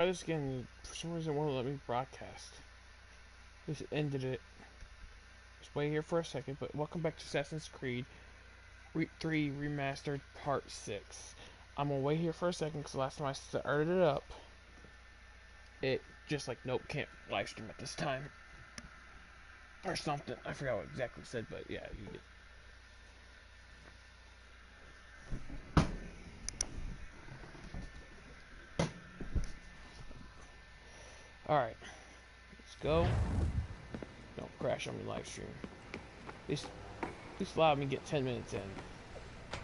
This again, for some reason, it won't let me broadcast. Just ended it. Just wait here for a second, but welcome back to Assassin's Creed 3 Remastered Part 6. I'm gonna wait here for a second because last time I started it up, it just like, nope, can't live stream at this time. Or something. I forgot what exactly it said, but yeah, you get. Alright, let's go. Don't crash on me live stream. At least allow me to get 10 minutes in.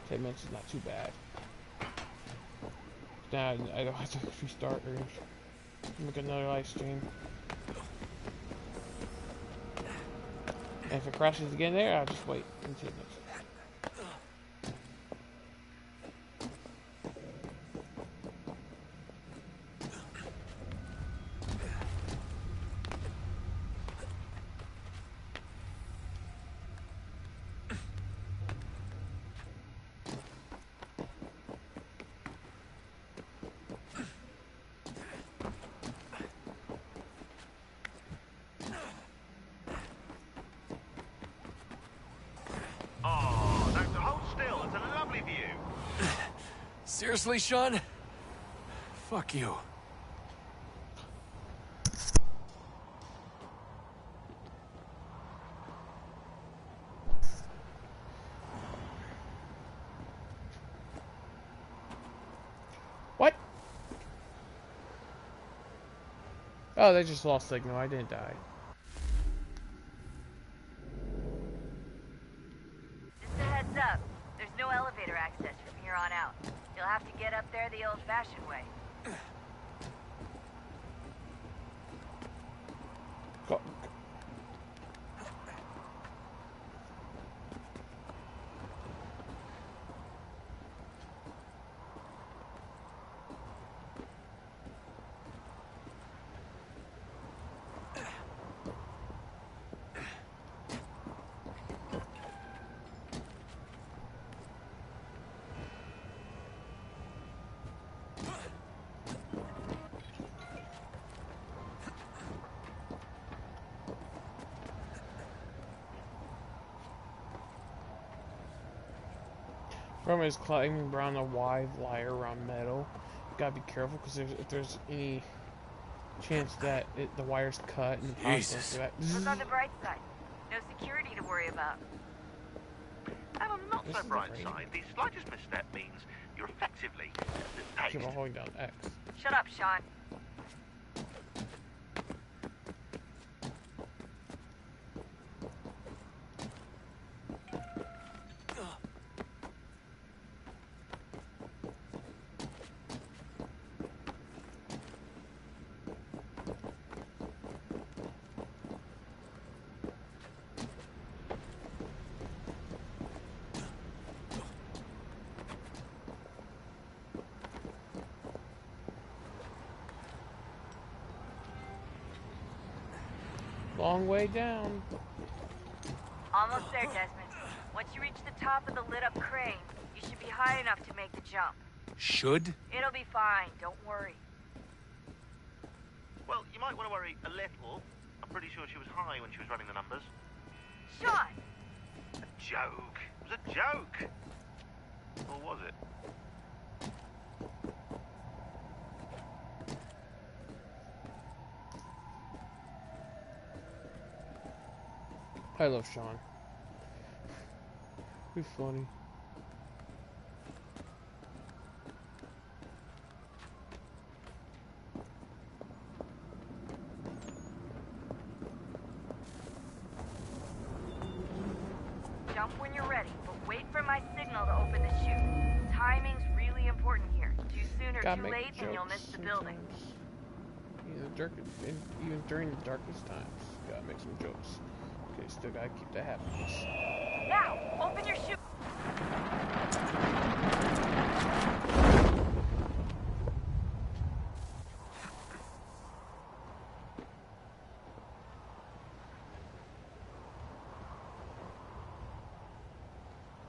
10 minutes is not too bad. Now I don't have to restart or make another live stream. And if it crashes again there, I'll just wait until next. Seriously, Sean? Fuck you. What? Oh, they just lost signal. I didn't die. Just a heads up. There's no elevator access from here on out. You'll have to get up there the old-fashioned way. Go. Problem is climbing around a wide wire around metal. You gotta be careful because if there's any chance that the wire's cut and the power goes through that. Look on the bright side. No security to worry about. And on not so bright side, the slightest misstep means you're effectively Keep on holding down X. Shut up, Sean. Long way down. Almost there, Desmond. Once you reach the top of the lit-up crane, you should be high enough to make the jump. Should? It'll be fine. Don't worry. Well, you might want to worry a little. I'm pretty sure she was high when she was running the numbers. Sean! A joke. It was a joke. Or was it? I love Sean. He's funny. Jump when you're ready, but wait for my signal to open the chute. Timing's really important here. Too soon or Gotta too make late, and you'll miss the jokes building. sometimes. Even during the darkest times, gotta make some jokes. Okay, still gotta keep the happiness. Now, open your chute.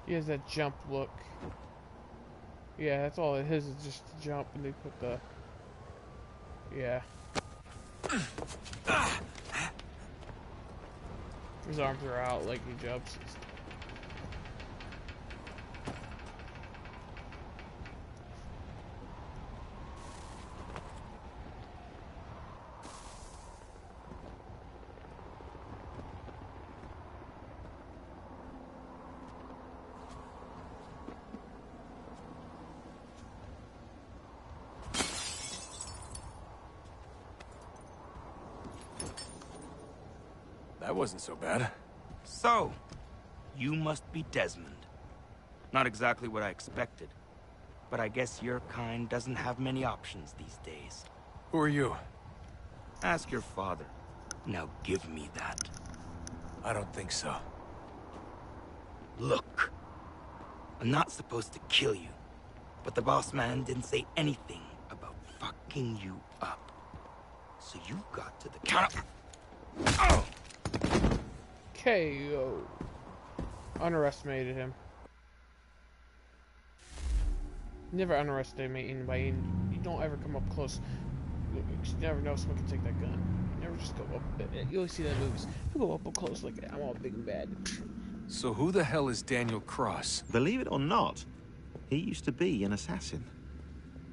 He has that jump look. Yeah, that's all it is just to jump, and they put the Yeah. His arms are out like he jumps. That wasn't so bad. So, you must be Desmond. Not exactly what I expected, but I guess your kind doesn't have many options these days. Who are you? Ask your father. Now give me that. I don't think so. Look, I'm not supposed to kill you, but the boss man didn't say anything about fucking you up. So you got to the counter. Oh! KO. Underestimated him. Never underestimate anybody, and you don't ever come up close. You never know someone can take that gun. You never just go up. You always see that in movies. You go up close like, I'm all big and bad. So who the hell is Daniel Cross? Believe it or not, he used to be an assassin.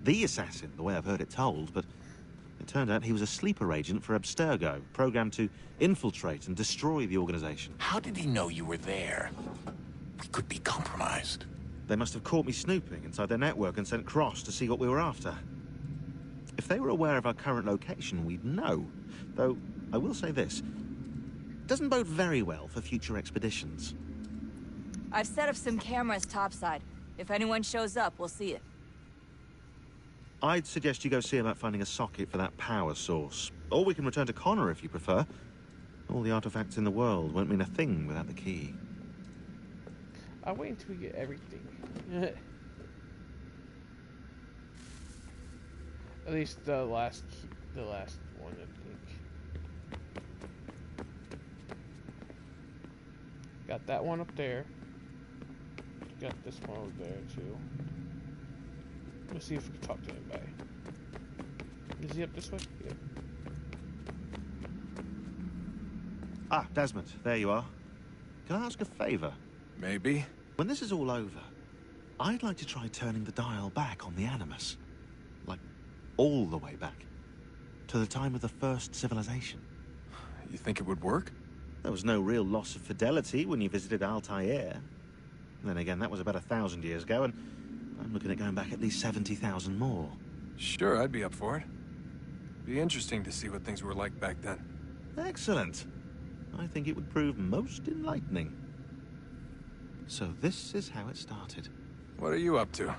The assassin, the way I've heard it told, but it turned out he was a sleeper agent for Abstergo, programmed to infiltrate and destroy the organization. How did he know you were there? We could be compromised. They must have caught me snooping inside their network and sent Cross to see what we were after. If they were aware of our current location, we'd know. Though, I will say this. It doesn't bode very well for future expeditions. I've set up some cameras topside. If anyone shows up, we'll see it. I'd suggest you go see about finding a socket for that power source. Or we can return to Connor if you prefer. All the artifacts in the world won't mean a thing without the key. I'll wait until we get everything. At least the last one, I think. Got that one up there. Got this one over there too. Let's see if we can talk to anybody. Is he up this way? Yeah. Ah, Desmond, there you are. Can I ask a favor? Maybe. When this is all over, I'd like to try turning the dial back on the Animus. Like, all the way back. To the time of the first civilization. You think it would work? There was no real loss of fidelity when you visited Altair. Then again, that was about 1,000 years ago, and I'm looking at going back at least 70,000 more. Sure, I'd be up for it. Be interesting to see what things were like back then. Excellent. I think it would prove most enlightening. So this is how it started. What are you up to?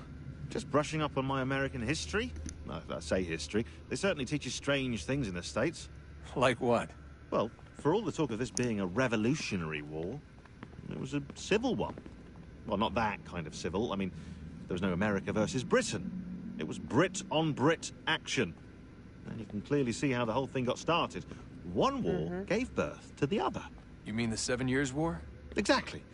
Just brushing up on my American history. Well, I say history. They certainly teach you strange things in the States. Like what? Well, for all the talk of this being a revolutionary war, it was a civil one. Well, not that kind of civil. I mean, there was no America versus Britain. It was Brit on Brit action. And you can clearly see how the whole thing got started. One war gave birth to the other. You mean the 7 Years' War? Exactly.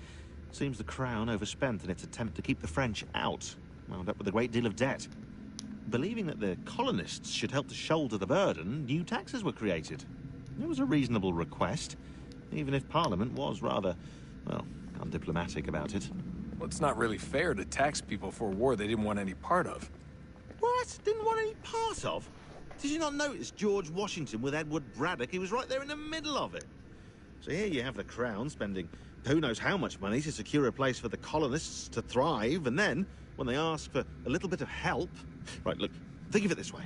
Seems the Crown overspent in its attempt to keep the French out. Wound up with a great deal of debt. Believing that the colonists should help to shoulder the burden, new taxes were created. It was a reasonable request, even if Parliament was rather, well, undiplomatic about it. Well, it's not really fair to tax people for a war they didn't want any part of. What? Didn't want any part of? Did you not notice George Washington with Edward Braddock? He was right there in the middle of it. So here you have the Crown spending who knows how much money to secure a place for the colonists to thrive, and then, when they ask for a little bit of help... Right, look, think of it this way.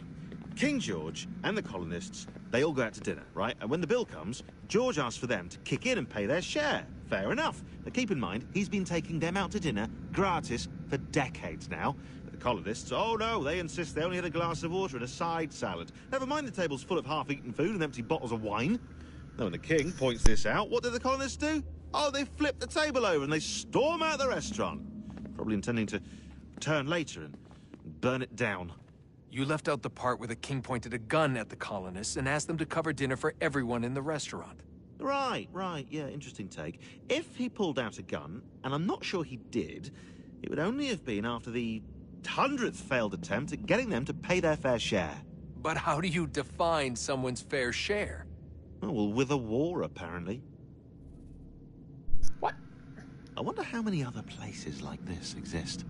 King George and the colonists, they all go out to dinner, right? And when the bill comes, George asks for them to kick in and pay their share. Fair enough. But keep in mind, he's been taking them out to dinner gratis for decades now. The colonists, oh no, they insist they only had a glass of water and a side salad. Never mind the table's full of half-eaten food and empty bottles of wine. Now, when the king points this out, what do the colonists do? Oh, they flip the table over and they storm out the restaurant. Probably intending to return later and burn it down. You left out the part where the king pointed a gun at the colonists and asked them to cover dinner for everyone in the restaurant. Right, yeah, interesting take. If he pulled out a gun, and I'm not sure he did, it would only have been after the 100th failed attempt at getting them to pay their fair share. But how do you define someone's fair share? Oh, well, with a war, apparently. What? I wonder how many other places like this exist.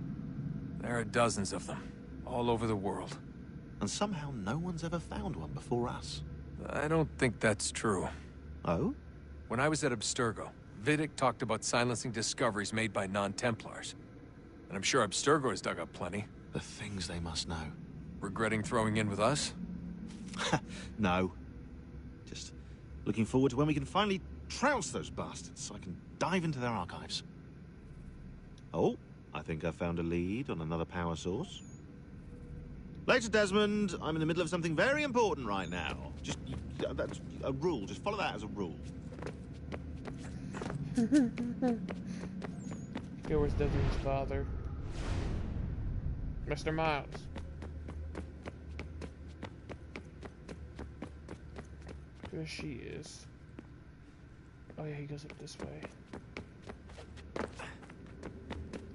There are dozens of them, all over the world. And somehow no one's ever found one before us. I don't think that's true. Oh? When I was at Abstergo, Vidic talked about silencing discoveries made by non-Templars. And I'm sure Abstergo has dug up plenty. The things they must know. Regretting throwing in with us? No. Just looking forward to when we can finally trounce those bastards so I can dive into their archives. Oh, I think I found a lead on another power source. Later, Desmond. I'm in the middle of something very important right now. Just, that's a rule. Just follow that as a rule. Here was Desmond's father. Mr. Miles. There she is. Oh yeah, he goes up this way.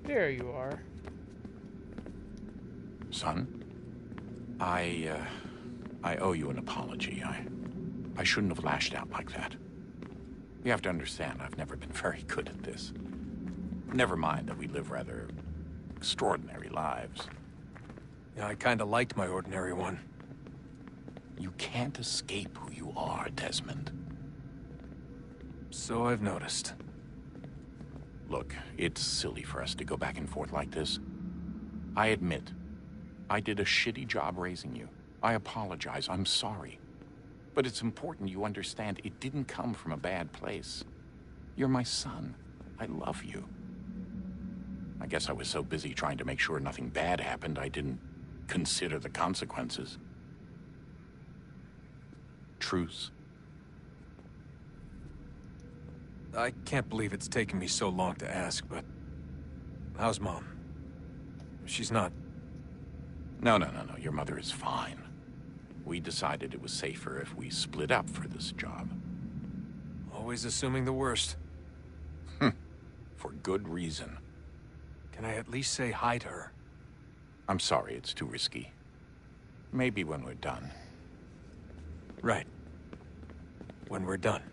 There you are. Son, I owe you an apology. I shouldn't have lashed out like that. You have to understand, I've never been very good at this. Never mind that we live rather extraordinary lives. Yeah, I kinda liked my ordinary one. You can't escape who you are, Desmond. So I've noticed. Look, it's silly for us to go back and forth like this. I admit, I did a shitty job raising you. I apologize, I'm sorry. But it's important you understand it didn't come from a bad place. You're my son. I love you. I guess I was so busy trying to make sure nothing bad happened, I didn't consider the consequences. Truce. I can't believe it's taken me so long to ask, but... how's Mom? She's not... No. Your mother is fine. We decided it was safer if we split up for this job. Always assuming the worst. For good reason. Can I at least say hi to her? I'm sorry, it's too risky. Maybe when we're done. Right. When we're done.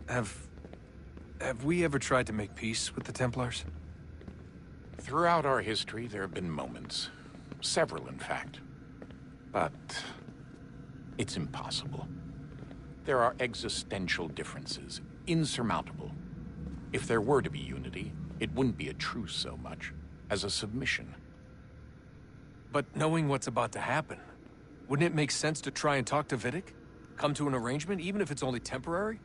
Have we ever tried to make peace with the Templars? Throughout our history, there have been moments. Several, in fact. But... it's impossible. There are existential differences, insurmountable. If there were to be unity, it wouldn't be a truce so much as a submission. But knowing what's about to happen, wouldn't it make sense to try and talk to Vidic? Come to an arrangement, even if it's only temporary?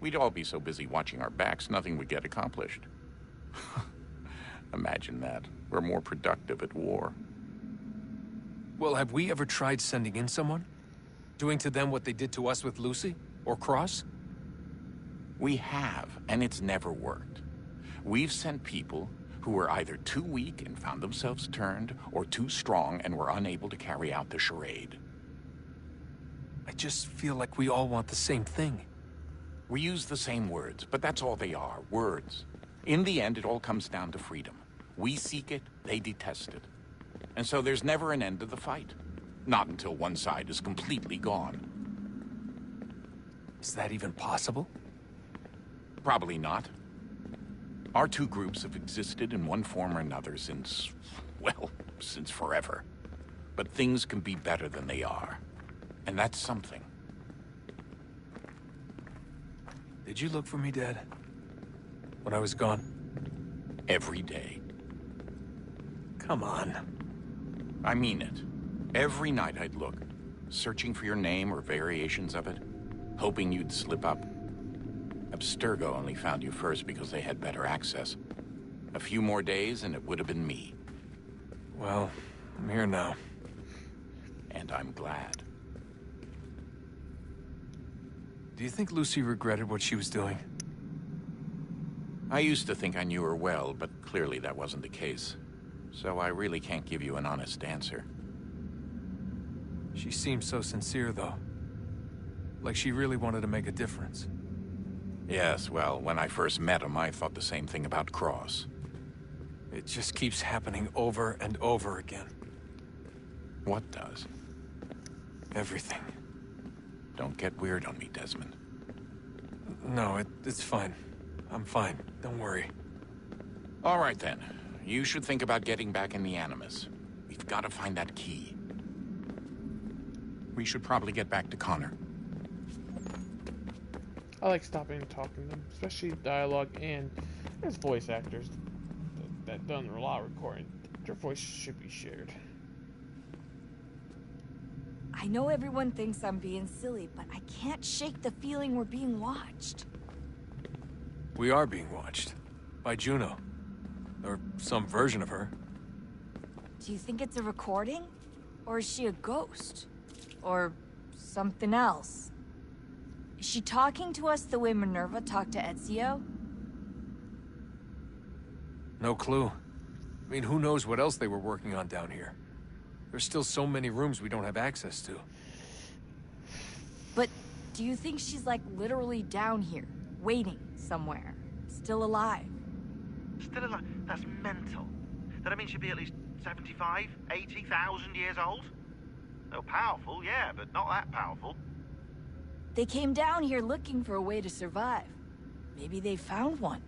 We'd all be so busy watching our backs, nothing would get accomplished. Imagine that. We're more productive at war. Well, have we ever tried sending in someone? Doing to them what they did to us with Lucy? Or Cross? We have, and it's never worked. We've sent people who were either too weak and found themselves turned, or too strong and were unable to carry out the charade. I just feel like we all want the same thing. We use the same words, but that's all they are, words. In the end, it all comes down to freedom. We seek it, they detest it. And so there's never an end to the fight. Not until one side is completely gone. Is that even possible? Probably not. Our two groups have existed in one form or another since, well, since forever. But things can be better than they are. And that's something. Did you look for me, Dad? When I was gone? Every day. Come on. I mean it. Every night I'd look, searching for your name or variations of it, hoping you'd slip up. Abstergo only found you first because they had better access. A few more days and it would have been me. Well, I'm here now. And I'm glad. Do you think Lucy regretted what she was doing? I used to think I knew her well, but clearly that wasn't the case. So I really can't give you an honest answer. She seemed so sincere, though. Like she really wanted to make a difference. Yes, well, when I first met him, I thought the same thing about Cross. It just keeps happening over and over again. What does? Everything. Don't get weird on me, Desmond. No, it's fine. I'm fine. Don't worry. All right, then. You should think about getting back in the Animus. We've got to find that key. We should probably get back to Connor. I like stopping and talking to them, especially dialogue and as voice actors that done a lot of recording. Their voice should be shared. I know everyone thinks I'm being silly, but I can't shake the feeling we're being watched. We are being watched. By Juno. Or some version of her. Do you think it's a recording? Or is she a ghost? Or something else? Is she talking to us the way Minerva talked to Ezio? No clue. I mean, who knows what else they were working on down here? There's still so many rooms we don't have access to. But do you think she's like literally down here, waiting somewhere, still alive? Still alive? That's mental. That means she'd be at least 75, 80,000 years old? Oh, powerful, yeah, but not that powerful. They came down here looking for a way to survive. Maybe they found one.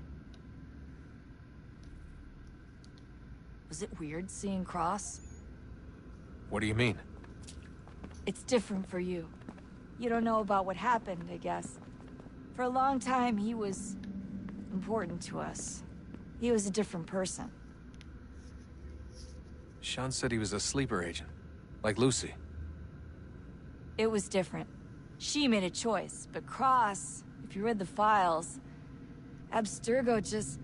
Was it weird seeing Cross? What do you mean? It's different for you. You don't know about what happened, I guess. For a long time, he was important to us. He was a different person. Sean said he was a sleeper agent. Like Lucy. It was different. She made a choice, but Cross, if you read the files, Abstergo just...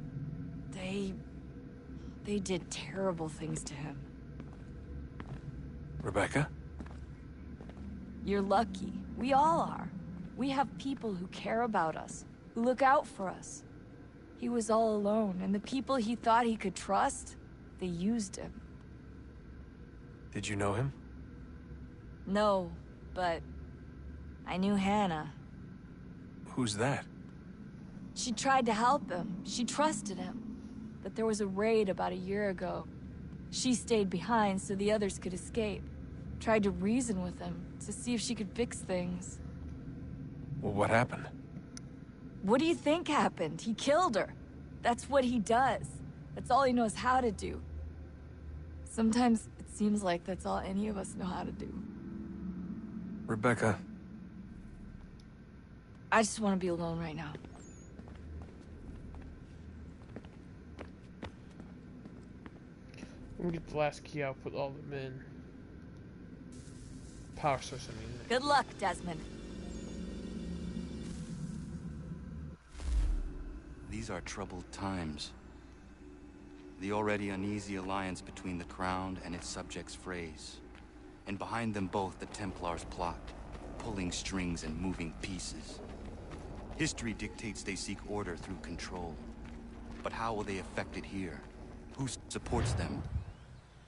They did terrible things to him. Rebecca? You're lucky. We all are. We have people who care about us, who look out for us. He was all alone, and the people he thought he could trust, they used him. Did you know him? No, but I knew Hannah. Who's that? She tried to help him. She trusted him. But there was a raid about a year ago. She stayed behind so the others could escape. Tried to reason with him to see if she could fix things. Well, what happened? What do you think happened? He killed her. That's what he does. That's all he knows how to do. Sometimes it seems like that's all any of us know how to do. Rebecca. I just want to be alone right now. When we get the last key, I'll put all of them in. Power source, I mean. Good luck, Desmond. These are troubled times. The already uneasy alliance between the Crown and its subjects frays. And behind them both the Templars plot, pulling strings and moving pieces. History dictates they seek order through control. But how will they affect it here? Who supports them?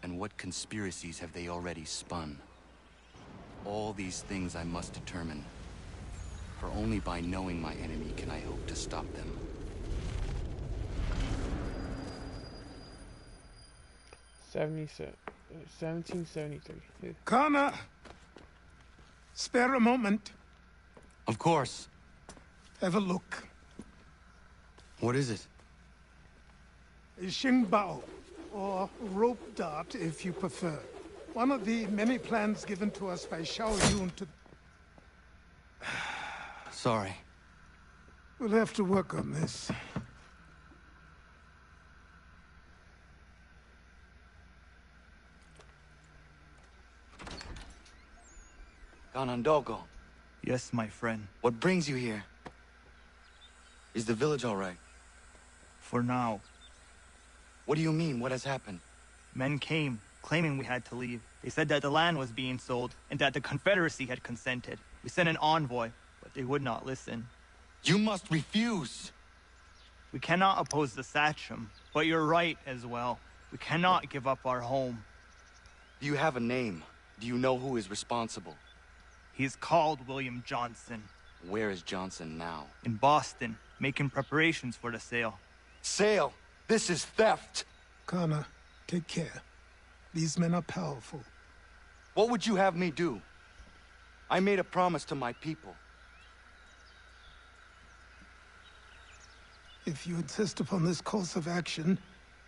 And what conspiracies have they already spun? All these things I must determine. For only by knowing my enemy can I hope to stop them. 1773. Connor! Spare a moment. Of course. Have a look. What is it? Xingbao, or rope dart if you prefer. One of the many plans given to us by Xiao Yun to... Sorry. We'll have to work on this. Ganondogo, Yes, my friend. what brings you here? Is the village all right? For now. What do you mean? What has happened? Men came, claiming we had to leave. They said that the land was being sold, and that the Confederacy had consented. We sent an envoy, but they would not listen. You must refuse! We cannot oppose the Sachem, but you're right as well. We cannot give up our home. Do you have a name? Do you know who is responsible? He is called William Johnson. Where is Johnson now? In Boston, making preparations for the sale. Sale! This is theft! Connor, take care. These men are powerful. What would you have me do? I made a promise to my people. If you insist upon this course of action,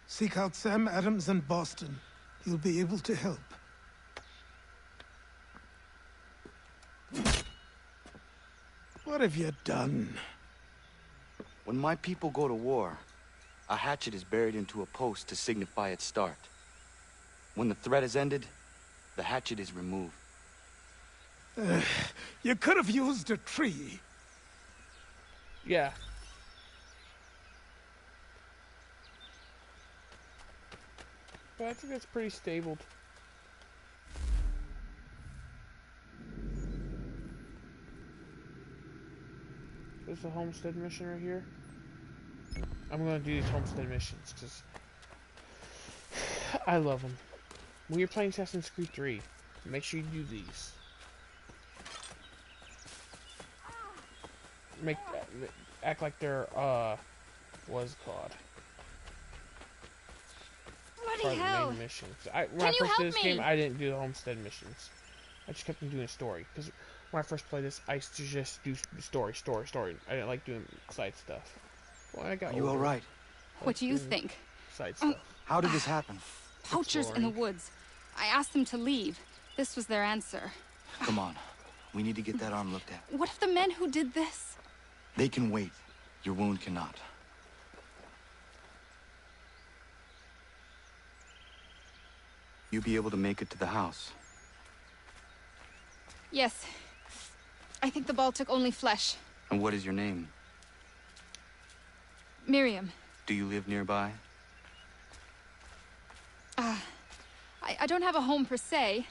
seek out Sam Adams in Boston. He'll be able to help. What have you done? When my people go to war, a hatchet is buried into a post to signify its start. When the threat is ended, the hatchet is removed. You could have used a tree. Yeah. But I think that's pretty stable. There's a homestead mission right here. I'm gonna do these homestead missions because I love them. When you're playing Assassin's Creed 3, make sure you do these. Act like they're what's it called? Bloody hell! Main missions. When I first did this game, I didn't do the homestead missions. I just kept on doing story because when I first played this, I used to just do story. I didn't like doing side stuff. Well, I got. Are you all right? What do you think? Side stuff. How did this happen? Poachers in the woods. I asked them to leave. This was their answer. Come on. We need to get that arm looked at. What if the men who did this? They can wait. Your wound cannot. You be able to make it to the house? Yes. I think the ball took only flesh. And what is your name? Miriam. Do you live nearby? I don't have a home per se.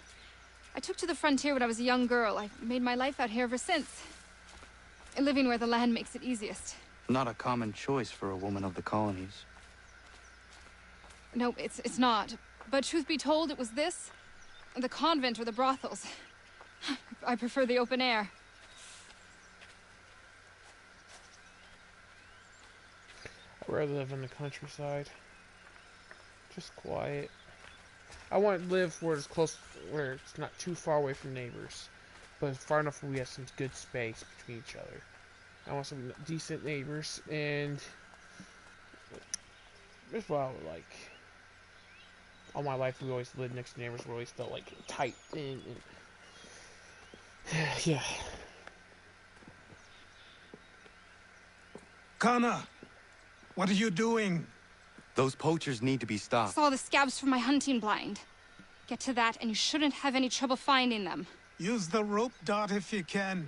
I took to the frontier when I was a young girl. I've made my life out here ever since. Living where the land makes it easiest. Not a common choice for a woman of the colonies. No, it's not. But truth be told, it was this, the convent or the brothels. I prefer the open air. I'd rather live in the countryside. Just quiet. I want to live where it's close, where it's not too far away from neighbors, but it's far enough where we have some good space between each other. I want some decent neighbors, and that's what I would like. All my life, we always lived next to neighbors. We always felt like tight and yeah. Connor, what are you doing? Those poachers need to be stopped. Saw the scabs from my hunting blind. Get to that, and you shouldn't have any trouble finding them. Use the rope dart if you can.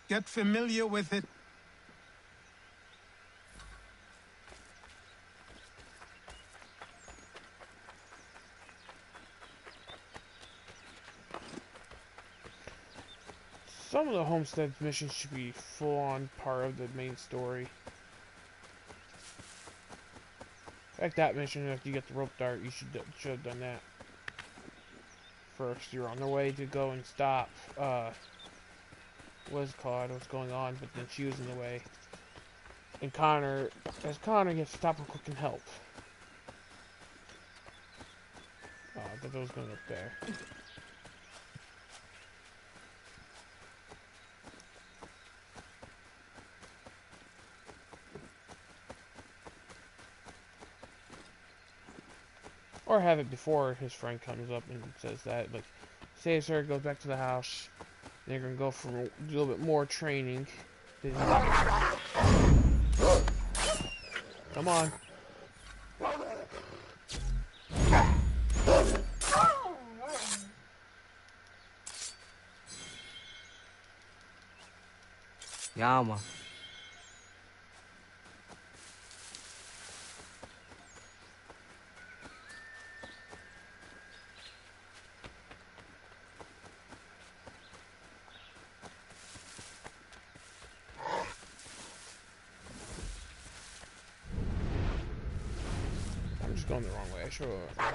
Get familiar with it. Some of the homestead missions should be full-on part of the main story. Like that mission, if you get the rope dart, you should have done that first. You're on the way to go and stop, what's going on, but then she was in the way. And Connor gets to stop real quick and help. Oh, I thought that was going up there. Or have it before his friend comes up and says that, like, saves her, goes back to the house. They're gonna go for a little bit more training. Come on. Yama. Going the wrong way. I should have.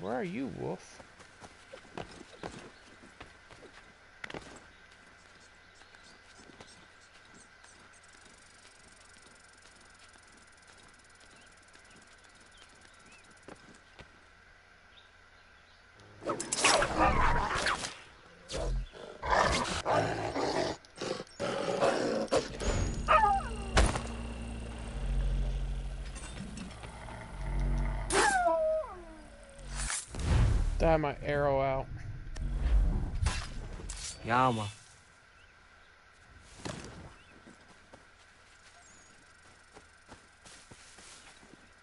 Where are you, Wolf? I have my arrow out. Yama.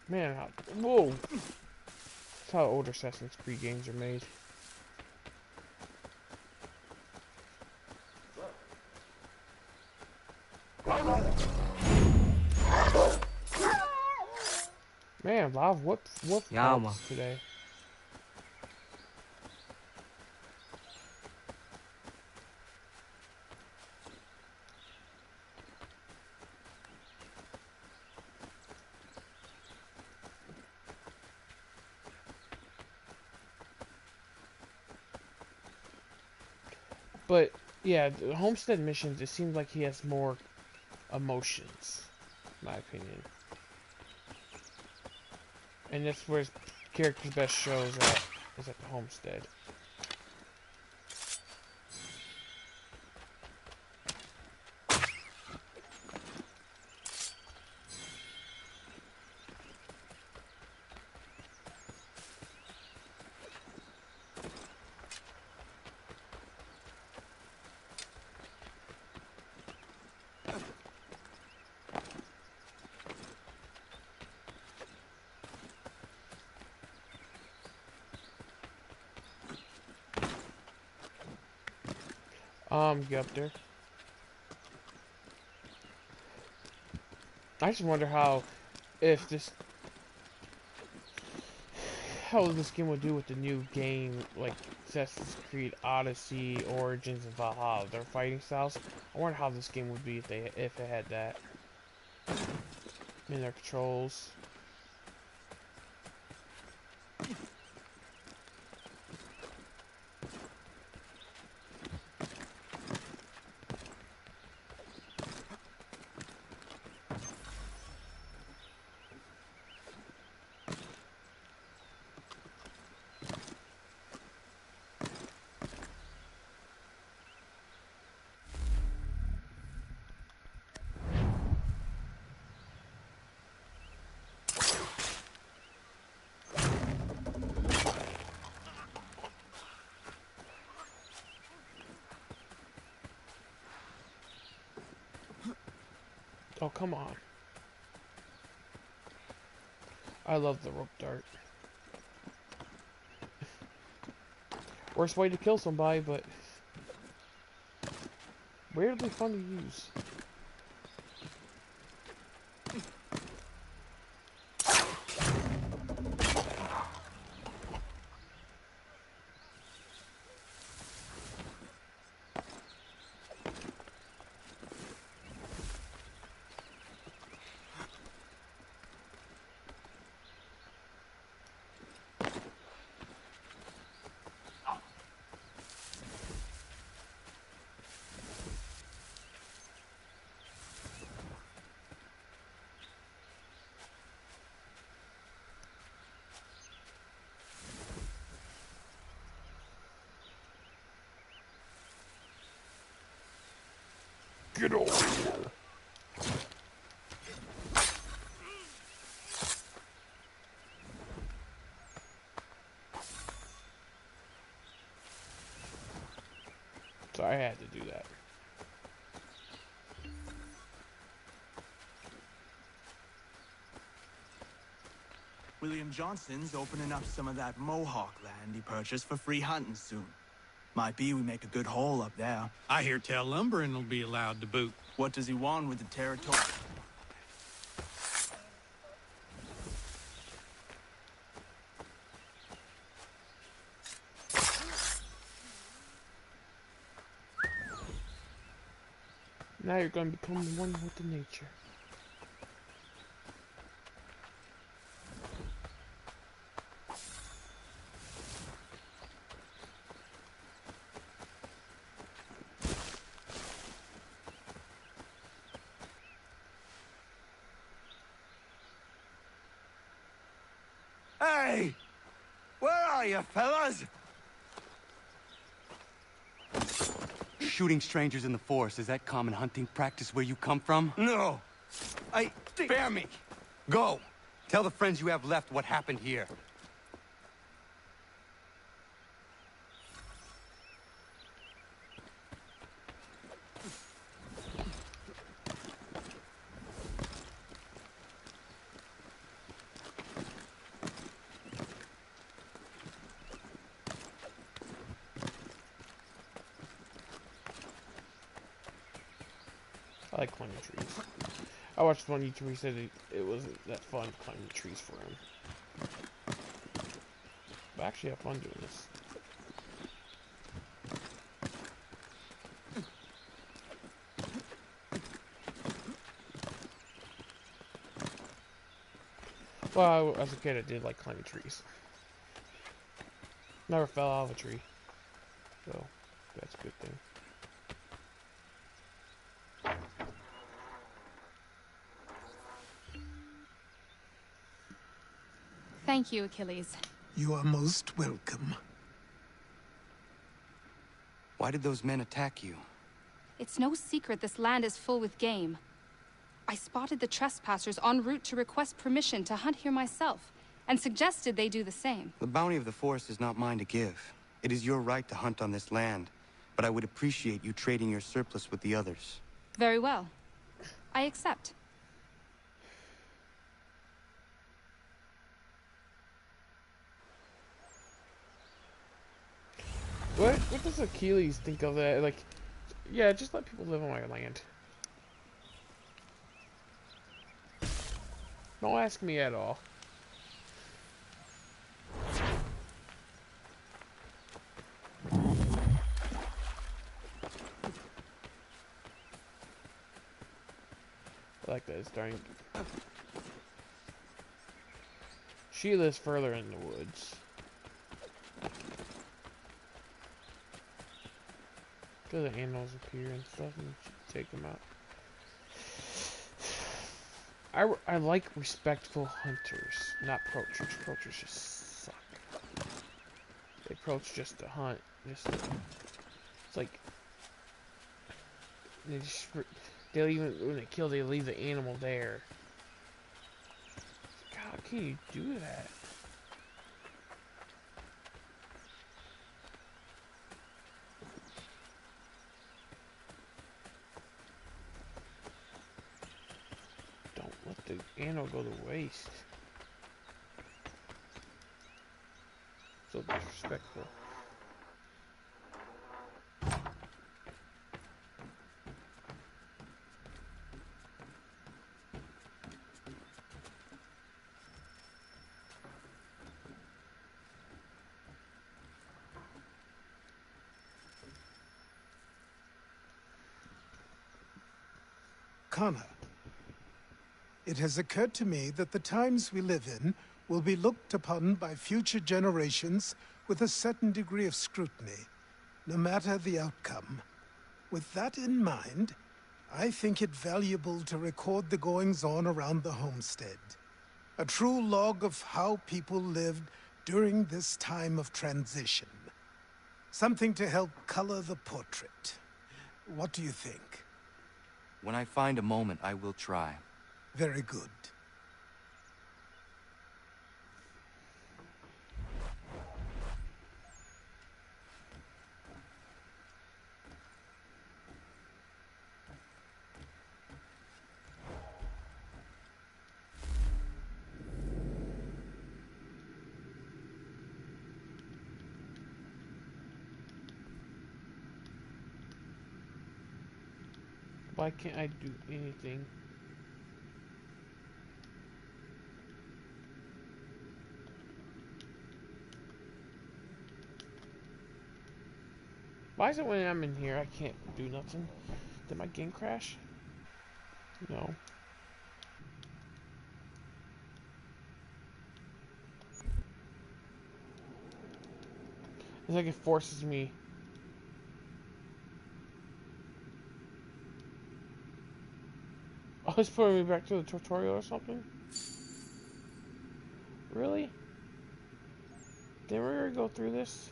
Man, whoa! That's how older Assassin's Creed games are made. Man, a lot of whoop Yama today. But yeah, the Homestead missions, it seems like he has more emotions, in my opinion. And that's where his character's best shows at, is at the Homestead. Get up there. I just wonder how this game would do with the new game, like Assassin's Creed Odyssey, Origins, and Valhalla. Their fighting styles. I wonder how this game would be if it had that in their controls. Oh, come on. I love the rope dart. Worst way to kill somebody, but weirdly fun to use. Get over here. So I had to do that. William Johnson's opening up some of that Mohawk land he purchased for free hunting soon. Might be we make a good haul up there. I hear tell lumbering will be allowed to boot. What does he want with the territory? Now you're going to become one with the nature. Hey! Where are you, fellas? Shooting strangers in the forest, is that common hunting practice where you come from? No. Spare me. Go. Tell the friends you have left what happened here. like climbing trees. I watched one YouTuber, he said it wasn't that fun climbing trees for him. But I actually have fun doing this. Well, as a kid, I did like climbing trees. Never fell out of a tree, so that's a good thing. Thank you, Achilles. You are most welcome. Why did those men attack you? It's no secret this land is full with game. I spotted the trespassers en route to request permission to hunt here myself, and suggested they do the same. The bounty of the forest is not mine to give. It is your right to hunt on this land, but I would appreciate you trading your surplus with the others. Very well. I accept. What does Achilles think of that? Like, yeah, just let people live on my land. Don't ask me at all. I like that it's starting. She lives further in the woods. The animals appear and stuff, and you should take them out. I like respectful hunters, not poachers. Poachers just suck. They approach just to hunt. It's like they'll even when they kill, they leave the animal there. God, how can you do that? The animal go to waste. So disrespectful. Connor, it has occurred to me that the times we live in will be looked upon by future generations with a certain degree of scrutiny, no matter the outcome. With that in mind, I think it valuable to record the goings-on around the homestead. A true log of how people lived during this time of transition. Something to help color the portrait. What do you think? When I find a moment, I will try. Very good. Why can't I do anything? Why is it when I'm in here I can't do nothing? Did my game crash? No. It's like it forces me. Oh, it's putting me back to the tutorial or something? Really? Did we already go through this?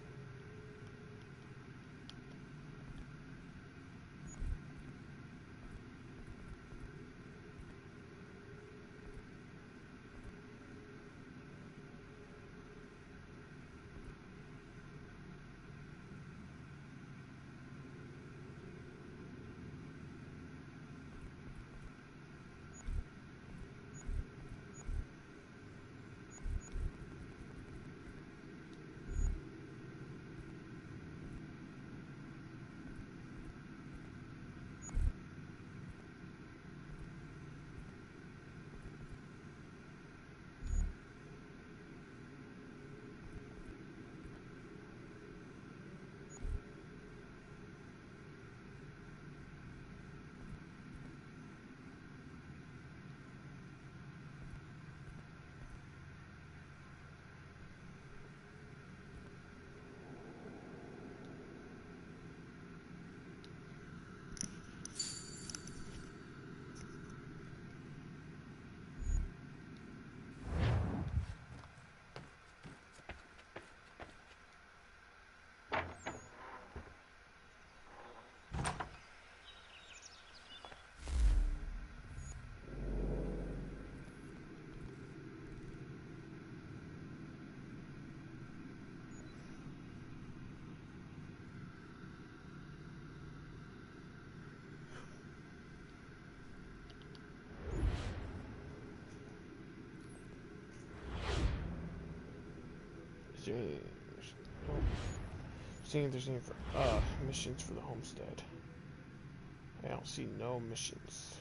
Seeing if there's any missions for the homestead. I don't see no missions.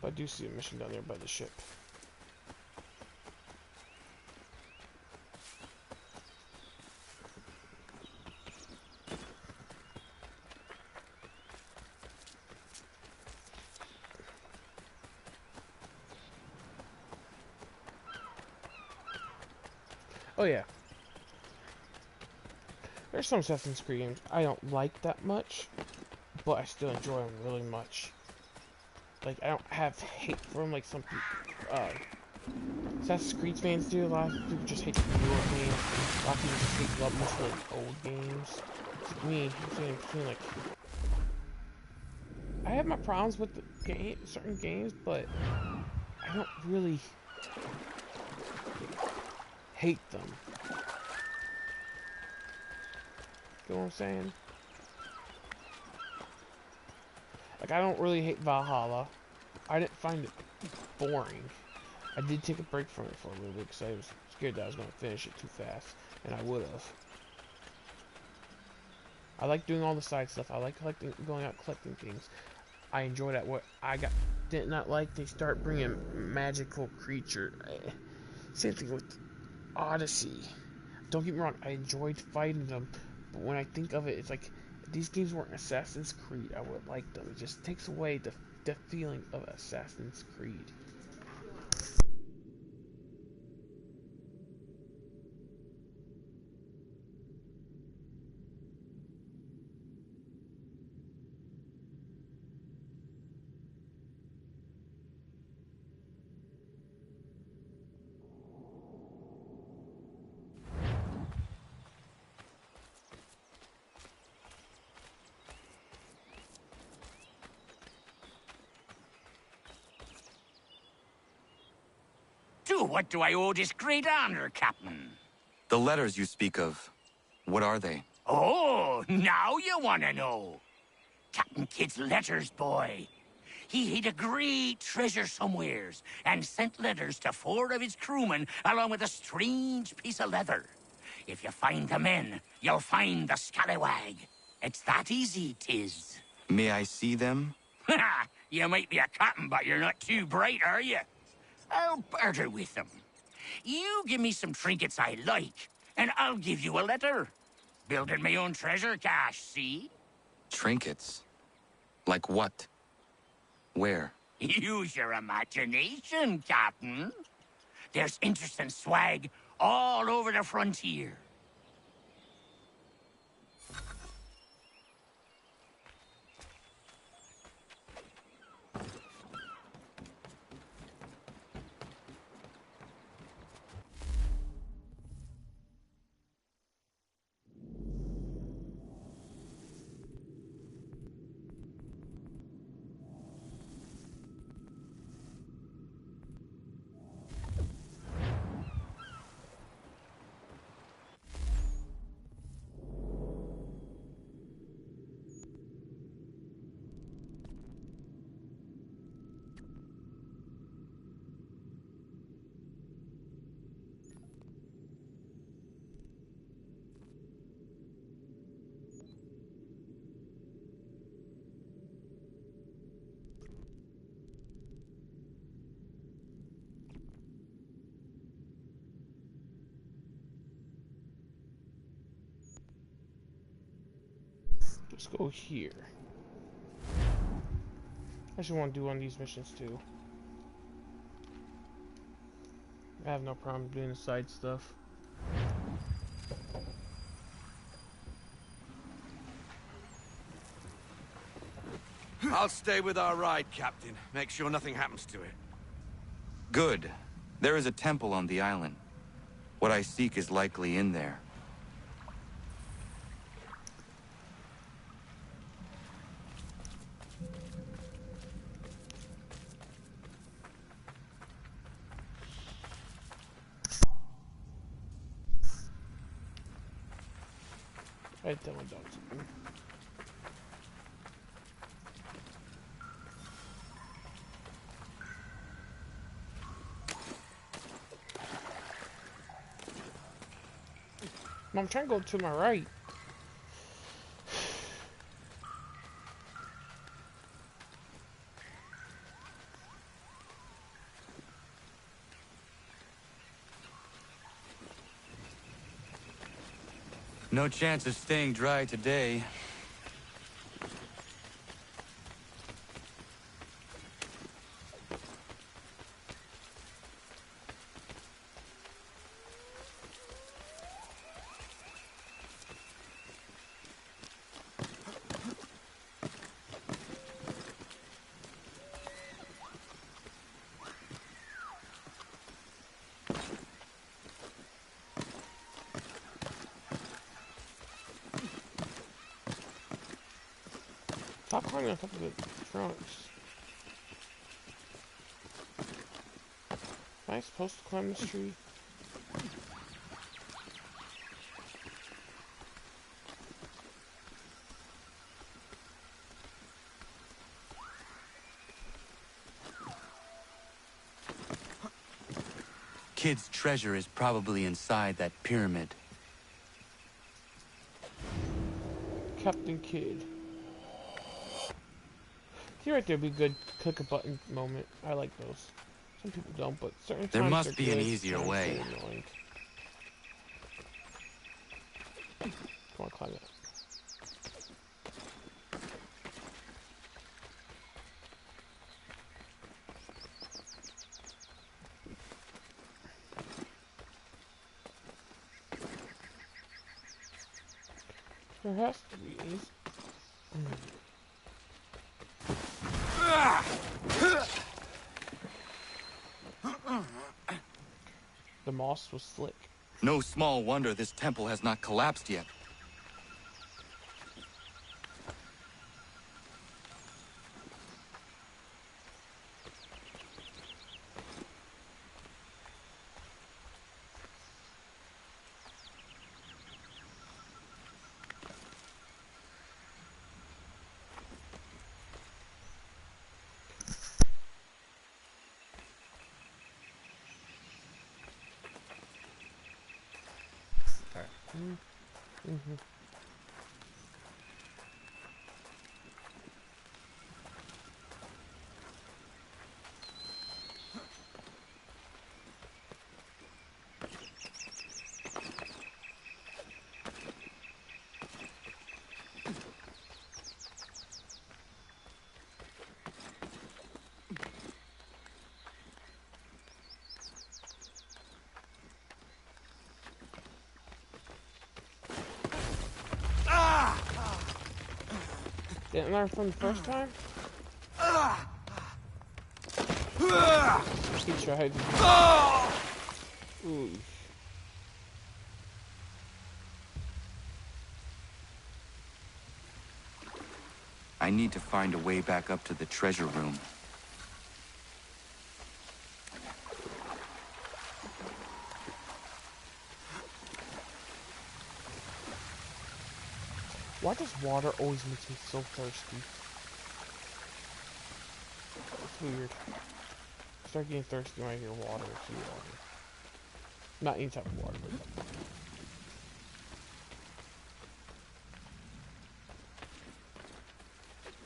But I do see a mission down there by the ship. Oh yeah. There's some Assassin's Creed games I don't like that much, but I still enjoy them really much. Like, I don't have hate for them like some Assassin's Creed fans do. A lot of people just hate the newer games. A lot of people just hate love most of the old games. It's me, I'm saying like, I have my problems with the certain games, but I don't really hate them. You know what I'm saying? Like, I don't really hate Valhalla. I didn't find it boring. I did take a break from it for a little bit because I was scared that I was going to finish it too fast, and I would have. I like doing all the side stuff. I like going out collecting things. I enjoy that. What I did not like, they start bringing magical creature. Same thing with Odyssey. Don't get me wrong, I enjoyed fighting them, but when I think of it, it's like, if these games weren't Assassin's Creed, I would like them. It just takes away the feeling of Assassin's Creed. To what do I owe this great honor, Captain? The letters you speak of, what are they? Oh, now you want to know. Captain Kidd's letters, boy. He hid a great treasure somewheres and sent letters to 4 of his crewmen along with a strange piece of leather. If you find the men, you'll find the scallywag. It's that easy, 'tis. May I see them? You might be a captain, but you're not too bright, are you? I'll barter with them. You give me some trinkets I like, and I'll give you a letter. Building my own treasure cache, see? Trinkets? Like what? Where? Use your imagination, Captain. There's interesting swag all over the frontier. Let's go here. I should want to do one of these missions too. I have no problem doing the side stuff. I'll stay with our ride, Captain. Make sure nothing happens to it. Good. There is a temple on the island. What I seek is likely in there. I tell my dog something. I'm trying to go to my right. No chance of staying dry today. Stop climbing on top of the trunks. Am I supposed to climb this tree? Kid's treasure is probably inside that pyramid. Captain Kidd. See right there would be a good click a button moment. I like those. Some people don't, but certain There times must they're be an good, easier times way. they're annoying. Come on, climb it. There has to be. The moss was slick. No small wonder this temple has not collapsed yet. Mm-hmm. Didn't learn from the first time? He tried. Ooh. I need to find a way back up to the treasure room. Why does water always make me so thirsty? It's weird. I start getting thirsty when I hear water or see water. Not any type of water, but...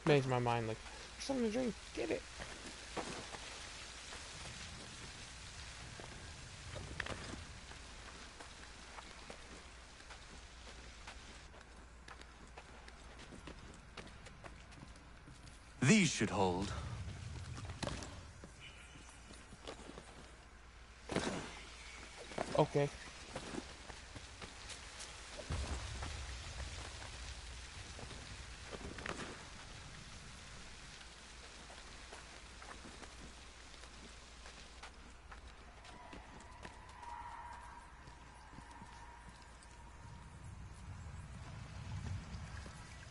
Makes my mind like, there's something to drink, get it! These should hold. Okay.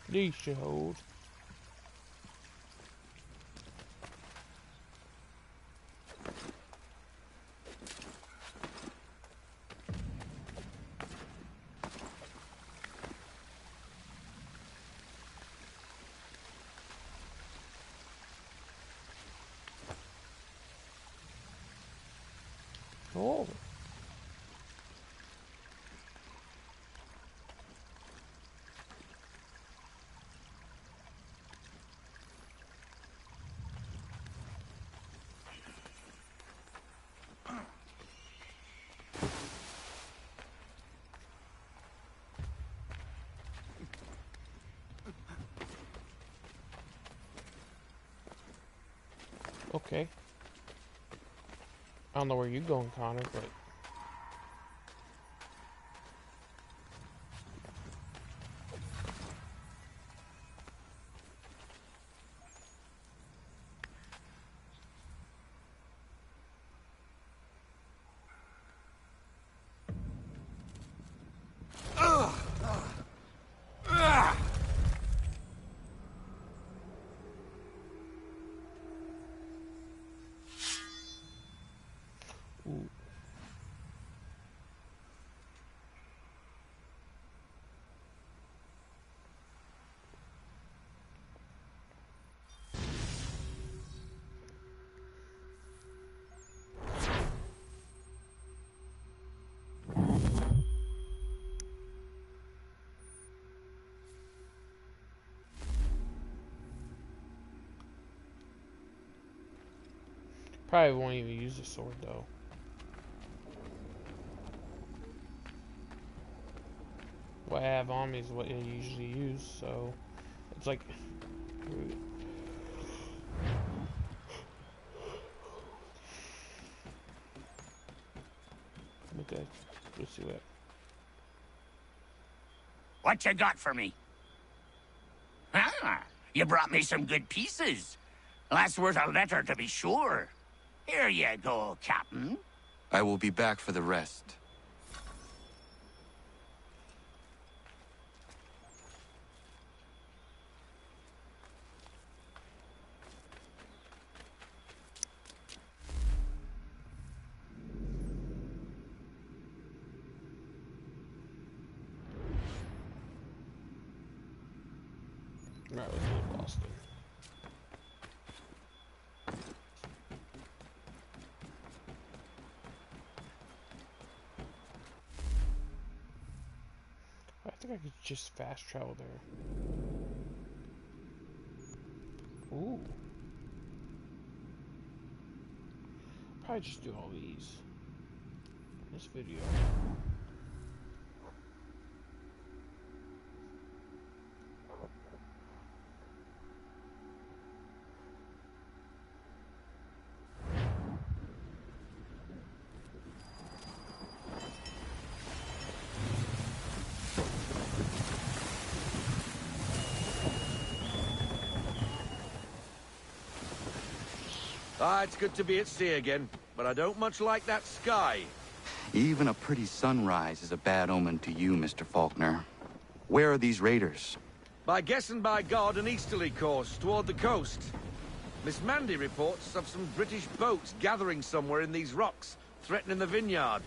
These should hold. Oh. Okay. I don't know where you're going, Connor, but... Ooh. Probably won't even use the sword though. What I have on me is what I usually use, so it's like okay. Let's see what. What you got for me? Ah, you brought me some good pieces. That's worth a letter to be sure. Here you go, Captain. I will be back for the rest. Right, let's go to Boston. I think I could just fast travel there. Ooh. Probably just do all these in this video. Ah, it's good to be at sea again, but I don't much like that sky. Even a pretty sunrise is a bad omen to you, Mr. Faulkner. Where are these raiders? By guess and by God, an easterly course toward the coast. Miss Mandy reports of some British boats gathering somewhere in these rocks, threatening the vineyard.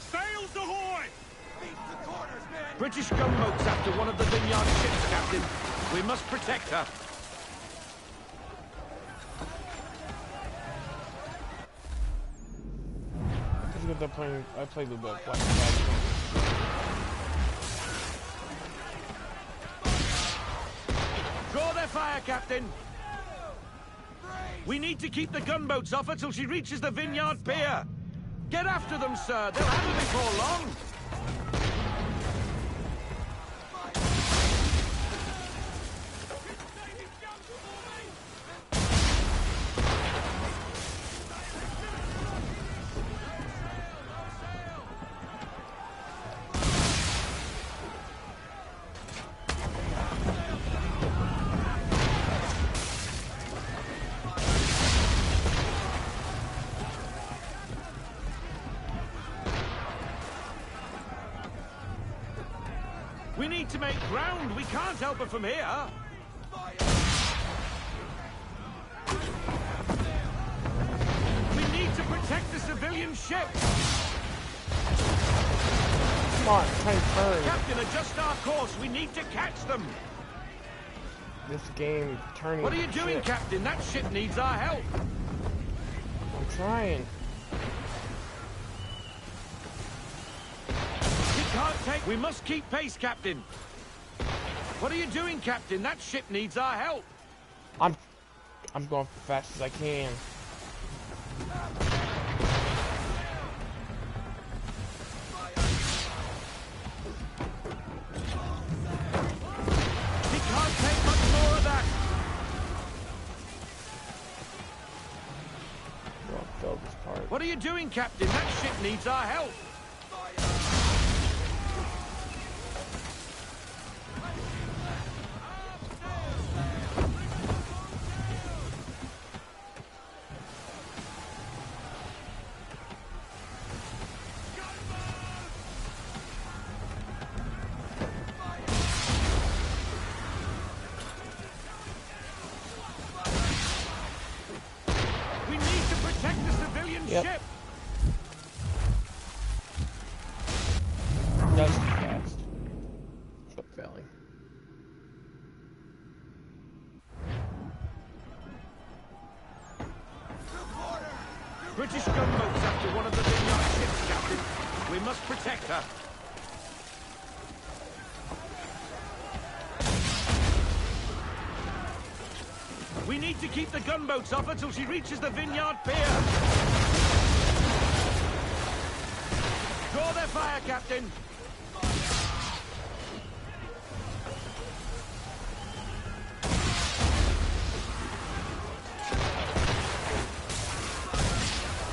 Sails ahoy! British gunboats after one of the vineyard ships, Captain. We must protect her. I played with Black Flag. Draw their fire, Captain. We need to keep the gunboats off her till she reaches the vineyard pier. Get after them, sir. They'll have her before long. We need to make ground. We can't help her from here. We need to protect the civilian ship. Come on, turn. Captain, adjust our course. We need to catch them. This game is turning. What are you doing, shit. Captain? That ship needs our help. I'm trying. We must keep pace, Captain. What are you doing, Captain? That ship needs our help. I'm going fast as I can. you doing, Captain? That ship needs our help. Yep. That's too fast. But failing. British gunboats after one of the Vineyard ships, Captain. We must protect her. We need to keep the gunboats off her till she reaches the Vineyard Pier. Draw their fire, Captain.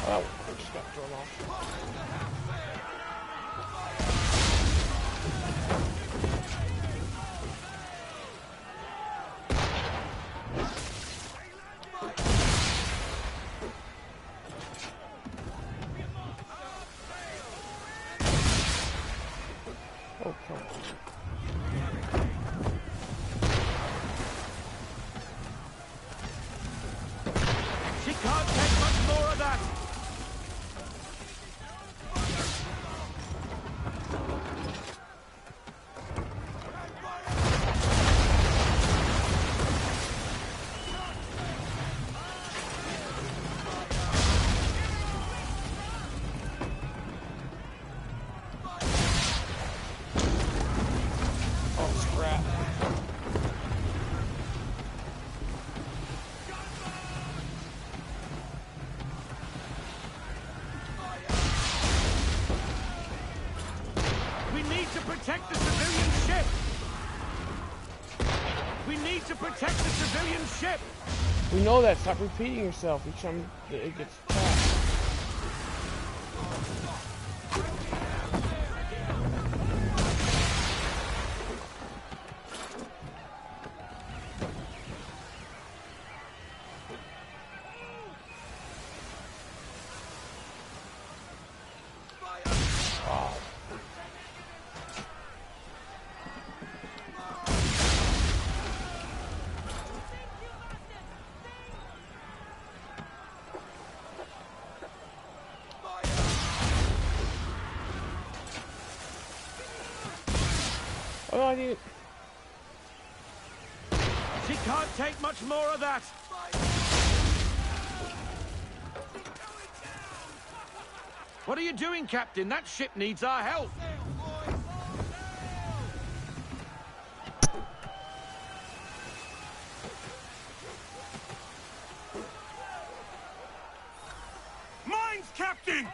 Oh, I just got thrown off. Oh, come on. She can't take much more of that. Protect the civilian ship! We need to protect the civilian ship! We know that. Stop repeating yourself each time it gets attacked. Oh, I need... She can't take much more of that! What are you doing, Captain? That ship needs our help! Mines, Captain!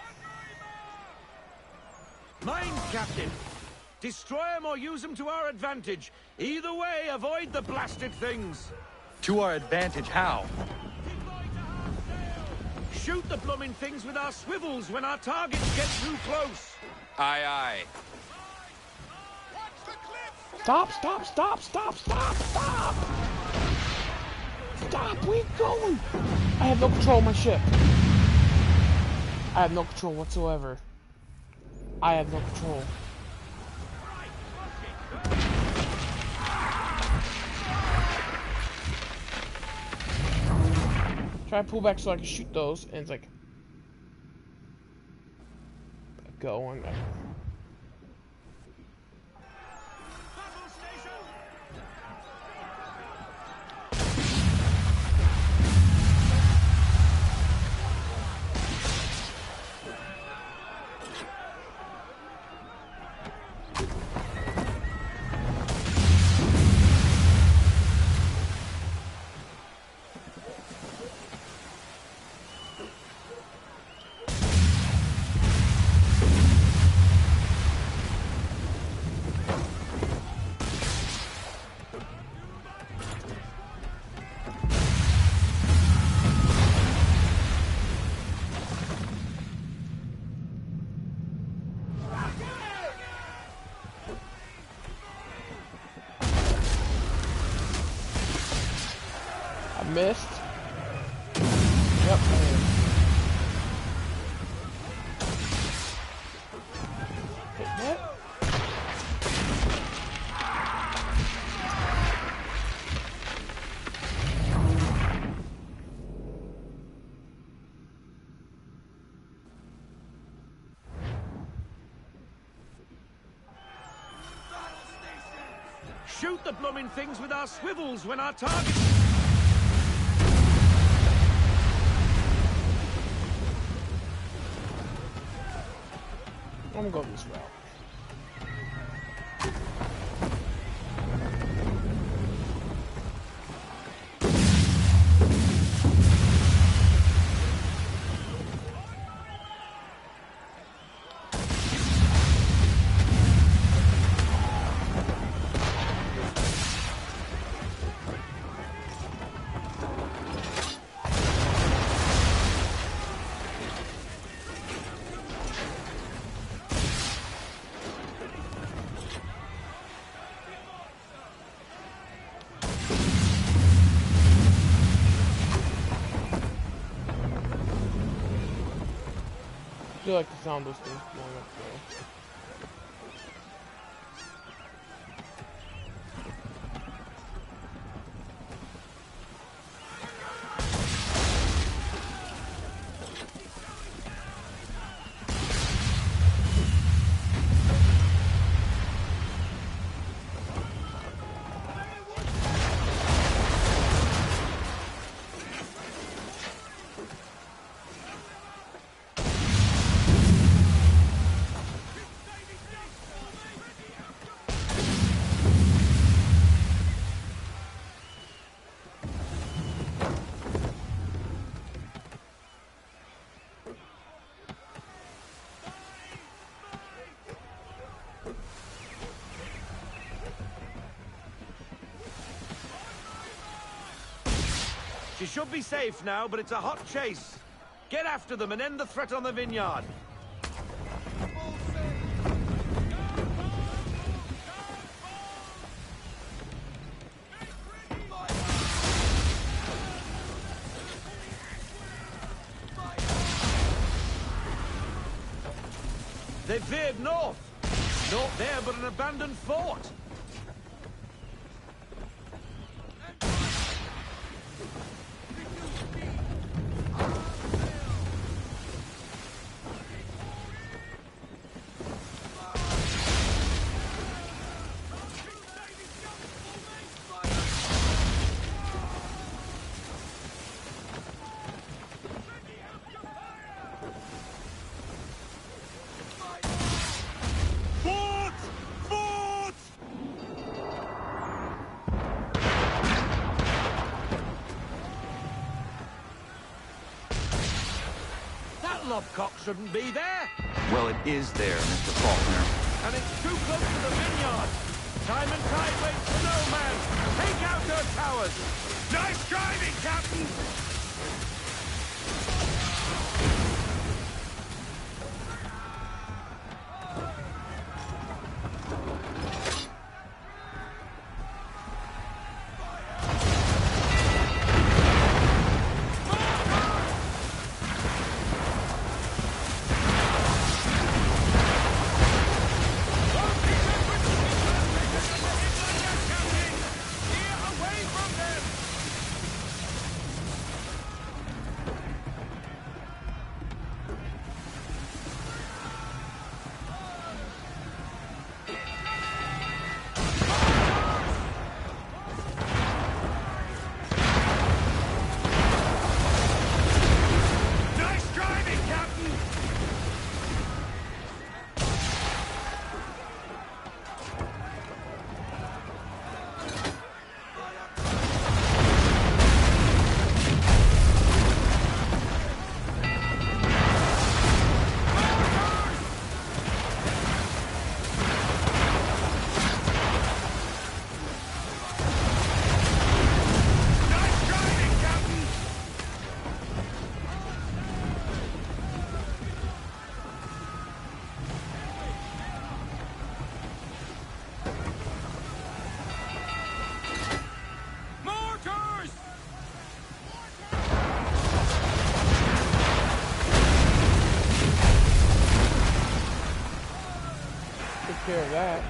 Mines, Captain! Destroy them or use them to our advantage. Either way, avoid the blasted things. To our advantage, how? Shoot the blooming things with our swivels when our targets get too close. Aye, aye. Stop, stop, stop, stop, stop, stop! Stop, where you going? I have no control of my ship. I have no control whatsoever. I have no control. Try to pull back so I can shoot those, and it's like... Go on. missed. Yep, I am. Hit that. Shoot the blooming things with our swivels when our target... I'm gonna go this route. I feel like the sound of those things blowing up though. She should be safe now, but it's a hot chase. Get after them and end the threat on the vineyard. They veered north. Not there, but an abandoned fort. Lovecock shouldn't be there. Well, it is there, Mr. Faulkner. And it's too close to the vineyard. Time and tide waits for no man. Take out her towers. Nice driving, Captain. Take care of that.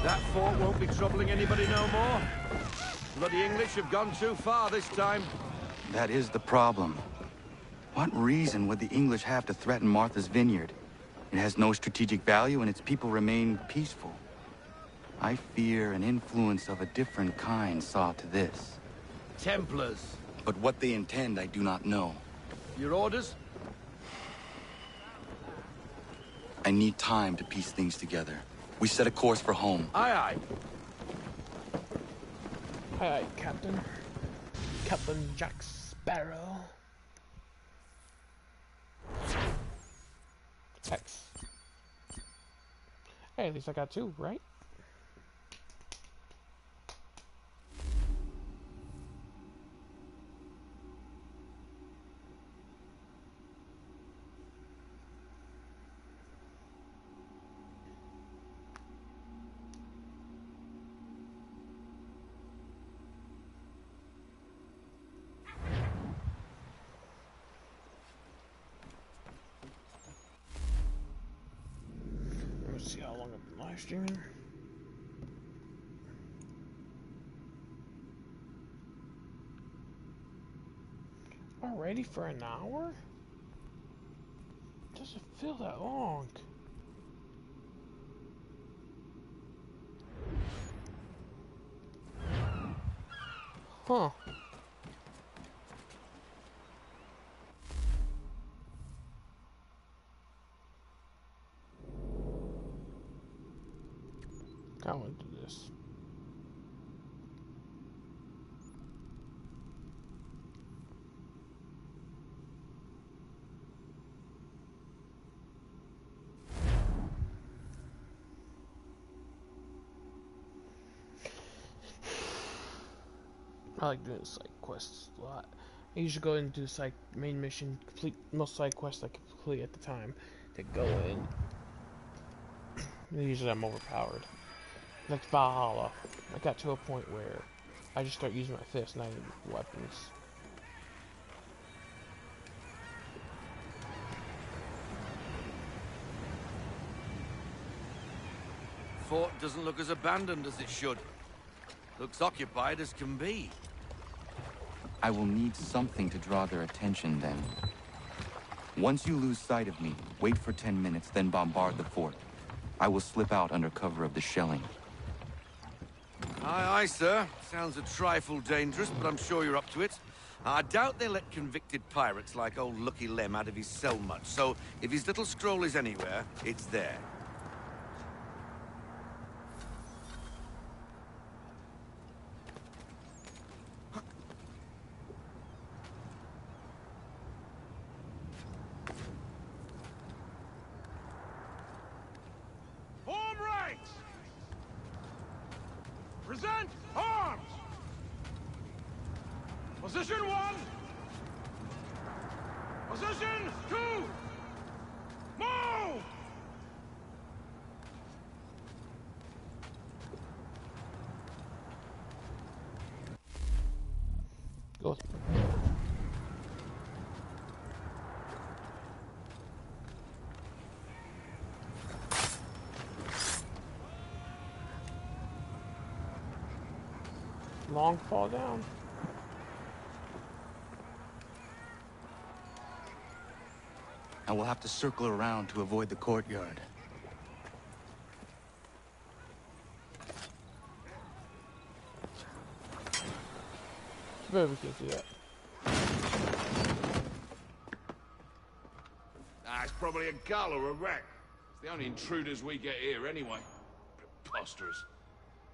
That fort won't be troubling anybody no more. Bloody English have gone too far this time. That is the problem. What reason would the English have to threaten Martha's Vineyard? It has no strategic value and its people remain peaceful. I fear an influence of a different kind saw to this. Templars. But what they intend, I do not know. Your orders? I need time to piece things together. We set a course for home. Aye, aye. Aye, aye, Captain. Captain Jack Sparrow. X. Hey, at least I got 2, right? Let's see how long I've been live streaming. Already for an hour? Doesn't feel that long. Huh. I want to do this. I like doing side quests a lot. I usually go in and do the main mission, complete most side quests I can complete at the time. To go in. Usually I'm overpowered. Like Valhalla, I got to a point where I just start using my fists, not even weapons. Fort doesn't look as abandoned as it should. Looks occupied as can be. I will need something to draw their attention then. Once you lose sight of me, wait for 10 minutes, then bombard the fort. I will slip out under cover of the shelling. Aye, aye, sir. Sounds a trifle dangerous, but I'm sure you're up to it. I doubt they let convicted pirates like old Lucky Lem out of his cell much, so if his little scroll is anywhere, it's there. Form ranks! Present arms! Position 1! Position 2! Move! Go. Long fall down. I will have to circle around to avoid the courtyard. But we can't do that. It's probably a gull or a rat. It's the only intruders we get here anyway. Preposterous.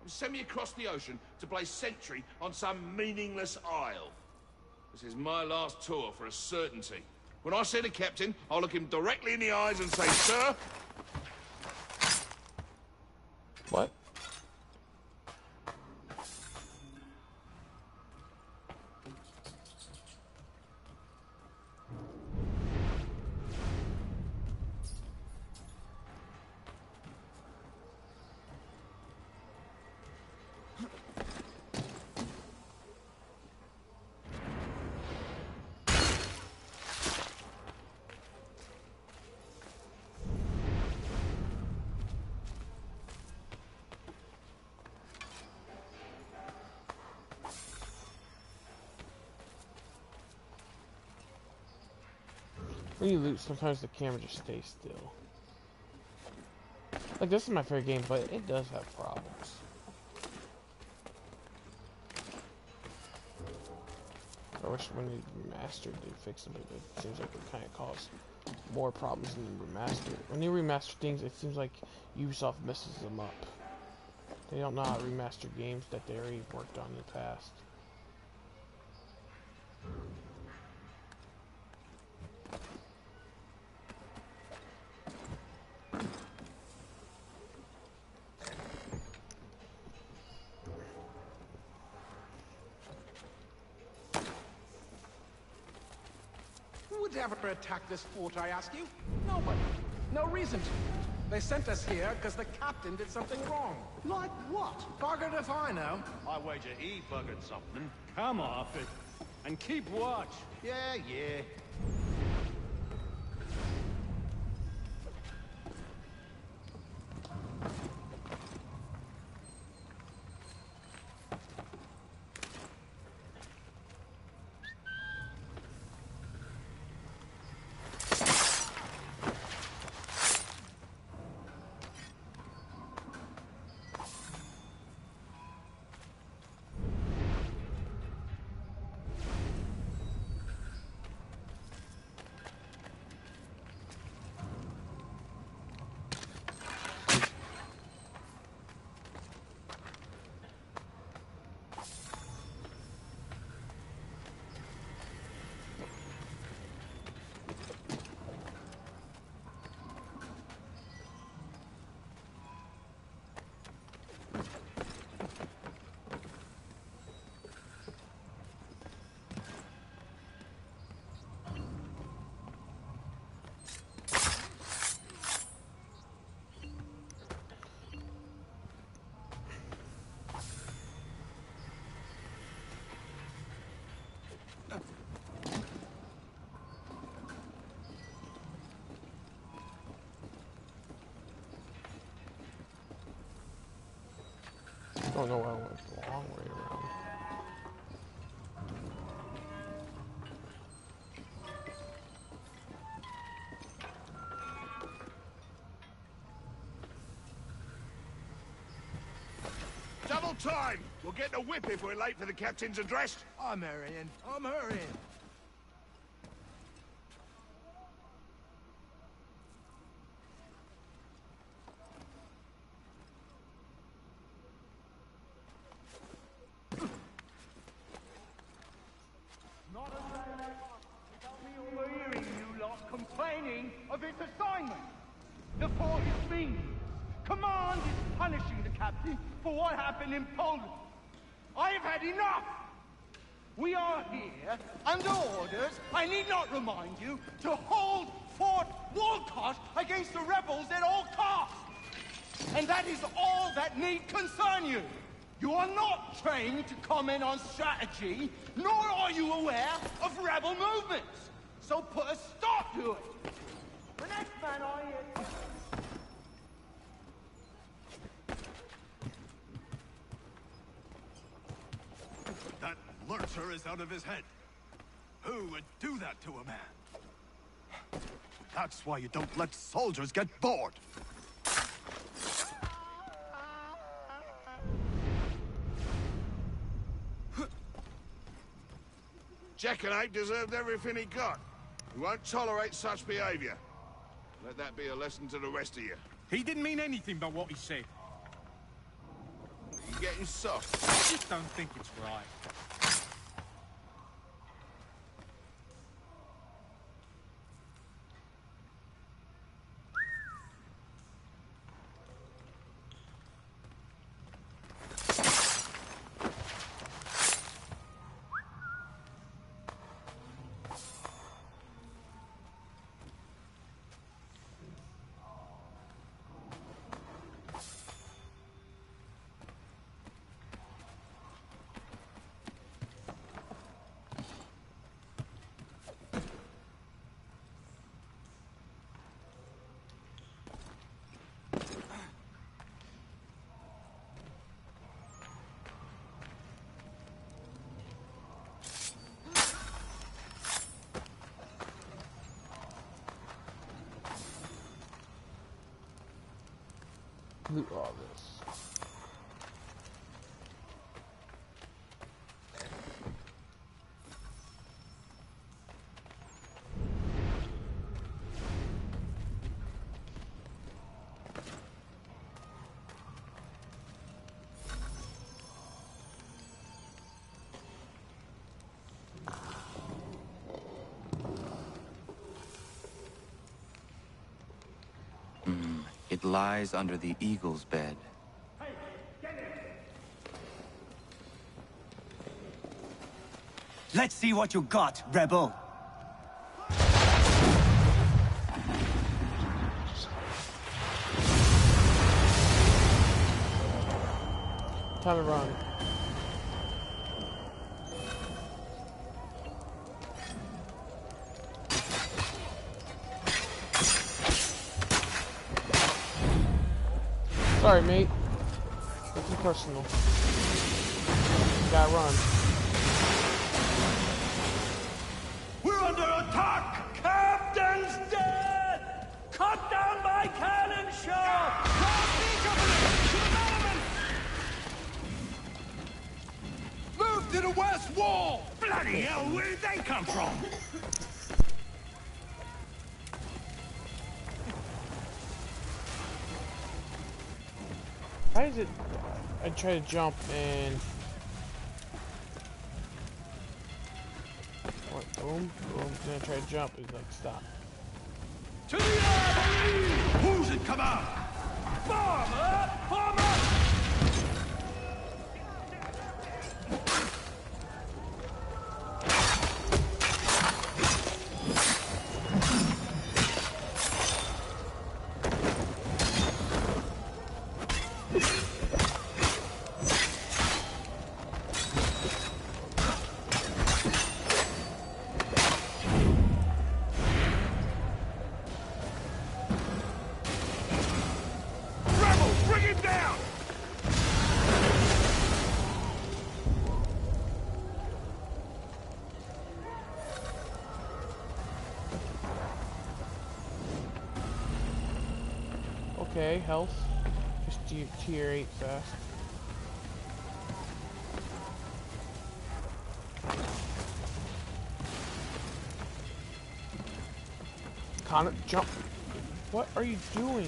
Send me across the ocean to play sentry on some meaningless isle. This is my last tour for a certainty. When I see the captain, I'll look him directly in the eyes and say, "Sir." What? When you loot, sometimes the camera just stays still. Like, this is my favorite game, but it does have problems. I wish when they remastered they fixed them, but it seems like it kind of caused more problems than remastered. When they remaster things, it seems like Ubisoft messes them up. They don't know how to remaster games that they already worked on in the past. Who would ever attack this fort, I ask you? Nobody. No reason to. They sent us here because the captain did something wrong. Like what? Buggered if I know. I wager he buggered something. Come off it. And keep watch. Yeah, yeah. I don't know why I went the long way around. Double time! We'll get a whip if we're late for the captain's address. I'm hurrying. I'm hurrying. Not a day without me overhearing you lot complaining of its assignment. The fort is meaningless. Command is punishing the captain for what happened in Poland. I have had enough! We are here, under orders, I need not remind you, to hold Fort Walcott against the rebels at all costs! And that is all that need concern you! You are not trained to comment on strategy, nor are you aware of rebel movements! So put a stop to it! The next man I hear... That lurcher is out of his head. Who would do that to a man? That's why you don't let soldiers get bored. Jackanapes deserved everything he got. We won't tolerate such behavior. Let that be a lesson to the rest of you. He didn't mean anything by what he said. You're getting soft. I just don't think it's right. loot all this. It lies under the eagle's bed. Let's see what you got, rebel. Time to run. Sorry, mate. Nothing personal. Gotta run. We're under attack! Captain's dead! Cut down by cannon shot! Move to the west wall! Bloody hell, where did they come from? Why is it I try to jump and what, boom, boom, then I try to jump, it's like stop. To the army! Who's in command? Farmer! Farmer! Okay, health. Just tier 8 fast. Connor, jump. What are you doing?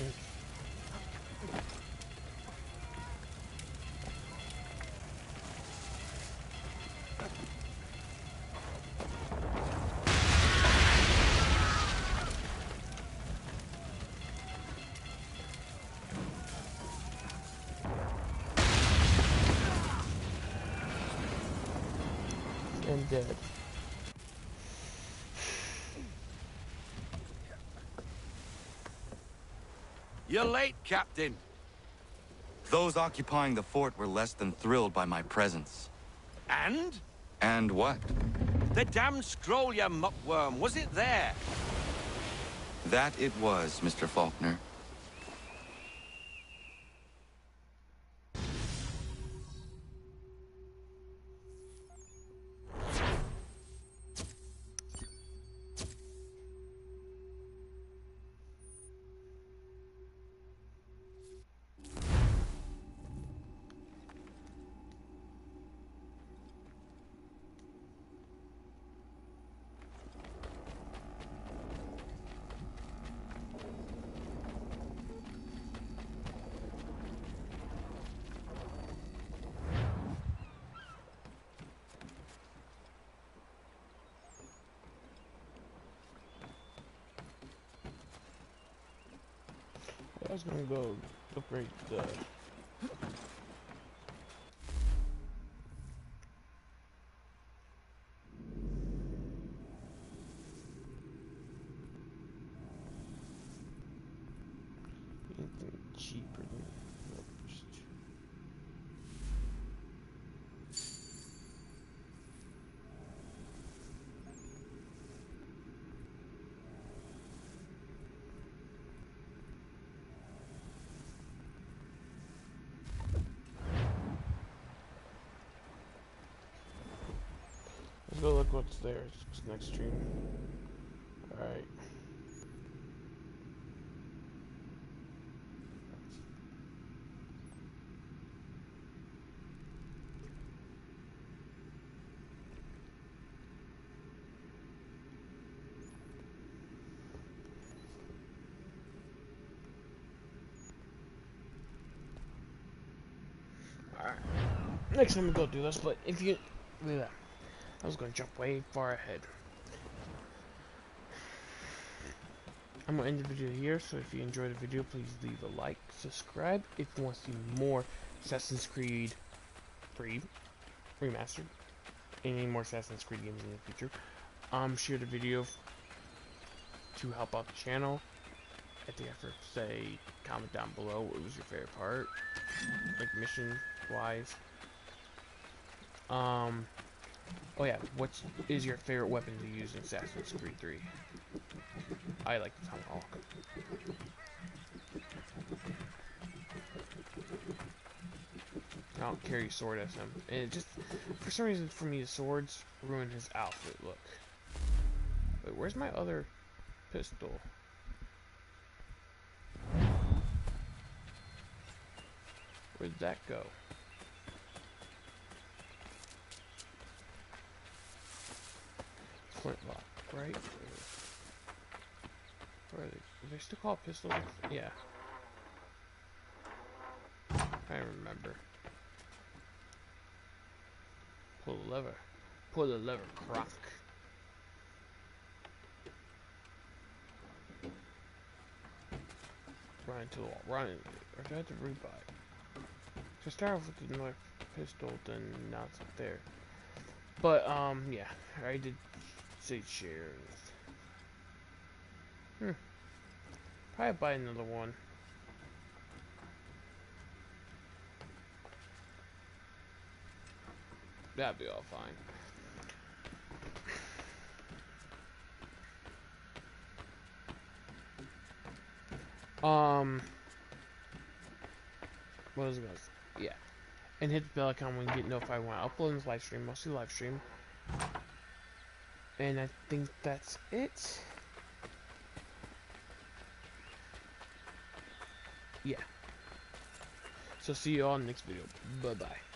And dead. You're late, Captain. Those occupying the fort were less than thrilled by my presence. And? And what? The damn scroll, you muckworm. Was it there? That it was, Mr. Faulkner. I was gonna go upgrade the anything cheaper than the first. Let's go look what's there. It's next stream. Alright. next time we go do this. But if you, yeah, I was gonna jump way far ahead. I'm gonna end the video here. So if you enjoyed the video, please leave a like, subscribe if you want to see more Assassin's Creed 3 Remastered, any more Assassin's Creed games in the future. Share the video to help out the channel. At the effort, say, comment down below what was your favorite part, like mission wise. Oh yeah, what is your favorite weapon to use in Assassin's Creed 3? I like the Tomahawk. I don't carry a sword as him, and it just, for some reason, for me, the swords ruin his outfit look. Wait, where's my other pistol? Where'd that go? Flintlock, right? Where are they? Do they still call it pistols? Yeah. I remember. Pull the lever. Pull the lever, Croc. Run into the wall. Run. Or do I have to rebuy it? So start off with the knife pistol, then now it's up there. But, yeah. I did say shares. Probably buy another one. That'd be all fine. What was it gonna say? Yeah. And hit the bell icon when you get notified when I upload this live stream, mostly live stream. And I think that's it. Yeah. So see you all in the next video. Bye bye.